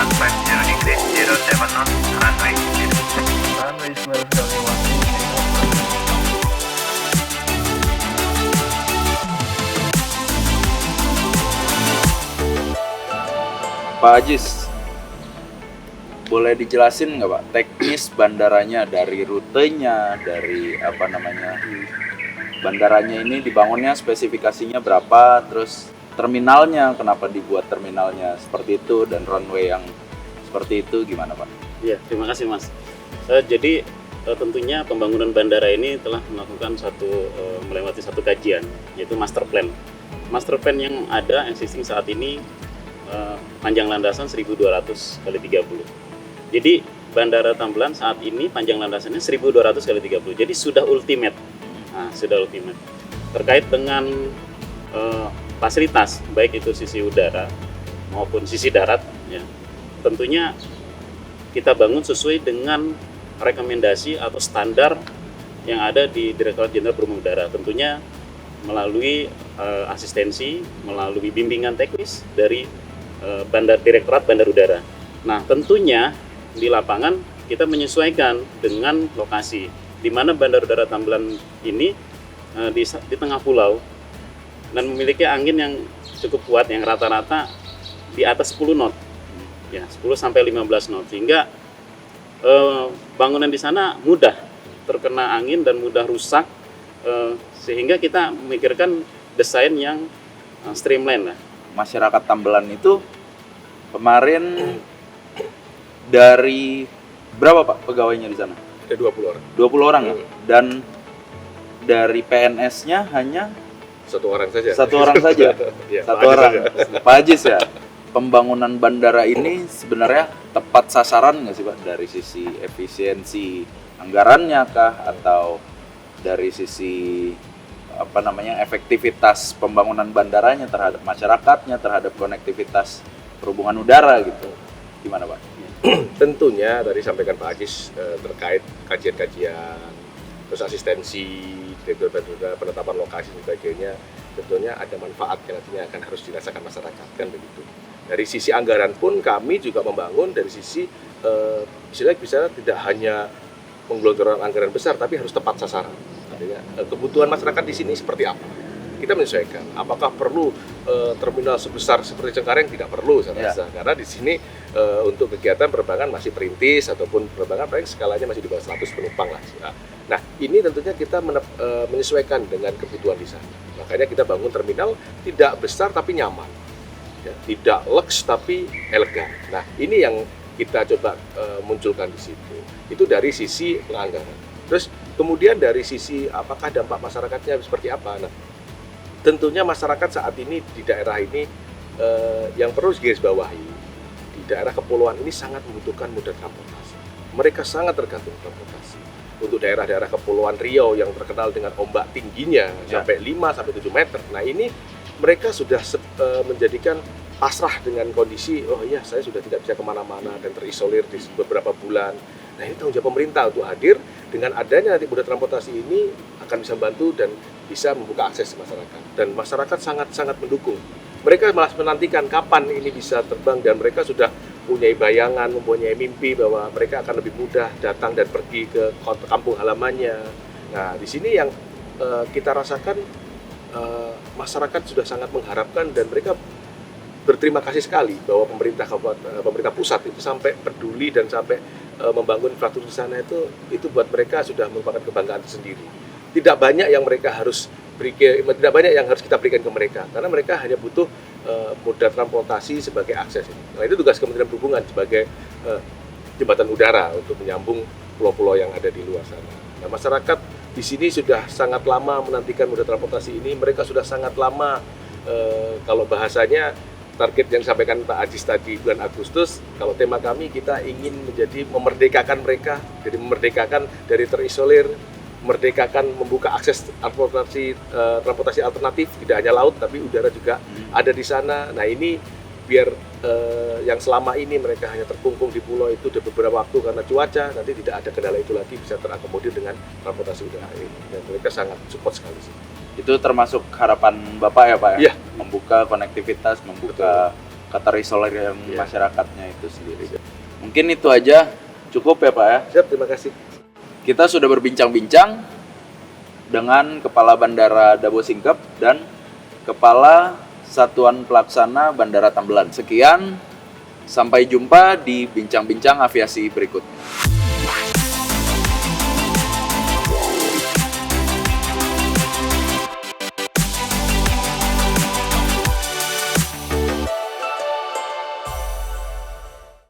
0 knots, runway 0. Runway 12 runway 12. Pak Ajis, boleh dijelasin nggak Pak teknis bandaranya, dari rutenya, dari bandaranya ini dibangunnya spesifikasinya berapa, terus terminalnya kenapa dibuat terminalnya seperti itu dan runway yang seperti itu gimana Pak? Iya, terima kasih Mas. Jadi tentunya pembangunan bandara ini telah melakukan melewati satu kajian, yaitu master plan. Master plan yang ada existing saat ini panjang landasan 1.200 kali 30. Jadi Bandara Tambelan saat ini panjang landasannya 1.200 kali 30. Jadi sudah ultimate. Nah, sudah ultimate. Terkait dengan fasilitas, baik itu sisi udara maupun sisi darat, ya, tentunya kita bangun sesuai dengan rekomendasi atau standar yang ada di Direktorat Jenderal Perhubungan Udara. Tentunya melalui asistensi, melalui bimbingan teknis dari Direktorat Bandar Udara. Nah, tentunya di lapangan kita menyesuaikan dengan lokasi, di mana Bandar Udara Tambelan ini di tengah pulau dan memiliki angin yang cukup kuat, yang rata-rata di atas 10 knot, ya 10 sampai 15 knot, sehingga bangunan di sana mudah terkena angin dan mudah rusak, sehingga kita memikirkan desain yang streamline lah. Masyarakat Tambelan itu kemarin dari berapa Pak pegawainya di sana? Ada 20 orang. 20 orang ya? Dan dari PNS-nya hanya Satu orang saja. Satu orang saja. Ya, Satu orang. Pak Ajis ya. Pembangunan bandara ini sebenarnya tepat sasaran nggak sih Pak, dari sisi efisiensi anggarannya kah, atau dari sisi efektivitas pembangunan bandaranya terhadap masyarakatnya, terhadap konektivitas perhubungan udara gitu, gimana Pak? Tentunya tadi sampaikan Pak Ajis terkait kajian-kajian, terus asistensi, penetapan lokasi dan sebagainya, tentunya ada manfaat yang nantinya akan harus dirasakan masyarakat, kan begitu. Dari sisi anggaran pun kami juga membangun dari sisi bisa tidak hanya menggelontorkan anggaran besar, tapi harus tepat sasaran. Artinya kebutuhan masyarakat di sini seperti apa? Kita menyesuaikan. Apakah perlu terminal sebesar seperti Cengkareng? Tidak perlu, saya rasa. Karena di sini untuk kegiatan penerbangan masih perintis ataupun penerbangan paling skalanya masih di bawah 100 penumpang lah. Nah, ini tentunya kita menyesuaikan dengan kebutuhan di sana. Makanya kita bangun terminal tidak besar tapi nyaman, ya, tidak lux tapi elegan. Nah, ini yang kita coba munculkan di situ. Itu dari sisi penganggaran. Terus kemudian dari sisi apakah dampak masyarakatnya seperti apa? Nah, tentunya masyarakat saat ini di daerah ini yang perlu digarisbawahi, di daerah kepulauan ini sangat membutuhkan moda transportasi. Mereka sangat tergantung transportasi. Untuk daerah-daerah kepulauan Riau yang terkenal dengan ombak tingginya sampai 5 sampai 7 meter. Nah, ini mereka sudah menjadikan pasrah dengan kondisi, oh iya saya sudah tidak bisa kemana-mana dan terisolir di beberapa bulan. Nah, ini tanggung jawab pemerintah untuk hadir dengan adanya nanti moda transportasi ini akan bisa membantu dan bisa membuka akses masyarakat. Dan masyarakat sangat-sangat mendukung. Mereka malah menantikan kapan ini bisa terbang dan mereka sudah punya bayangan, mempunyai mimpi bahwa mereka akan lebih mudah datang dan pergi ke kampung halamannya. Nah, di sini yang kita rasakan masyarakat sudah sangat mengharapkan dan mereka berterima kasih sekali bahwa pemerintah pusat itu sampai peduli dan sampai membangun infrastruktur di sana itu buat mereka sudah merupakan kebanggaan tersendiri. Tidak banyak yang harus kita berikan ke mereka karena mereka hanya butuh moda transportasi sebagai akses. Nah, itu tugas Kementerian Perhubungan sebagai jembatan udara untuk menyambung pulau-pulau yang ada di luar sana. Nah, masyarakat di sini sudah sangat lama menantikan moda transportasi ini. Mereka sudah sangat lama kalau bahasanya target yang disampaikan Pak Ajis tadi bulan Agustus, kalau tema kami kita ingin memerdekakan mereka, jadi memerdekakan dari terisolir, memerdekakan membuka akses transportasi alternatif, tidak hanya laut tapi udara juga ada di sana. Nah, ini biar yang selama ini mereka hanya terkungkung di pulau itu udah beberapa waktu karena cuaca, nanti tidak ada kendala itu lagi, bisa terakomodir dengan transportasi udara ini. Dan mereka sangat support sekali sih. Itu termasuk harapan Bapak ya Pak ya? Iya. Membuka konektivitas, membuka katerisolir yang Iya. masyarakatnya itu sendiri. Mungkin itu aja, cukup ya Pak ya. Siap, terima kasih. Kita sudah berbincang-bincang dengan Kepala Bandara Dabo Singkep dan Kepala Satuan Pelaksana Bandara Tambelan. Sekian, sampai jumpa di bincang-bincang aviasi berikutnya.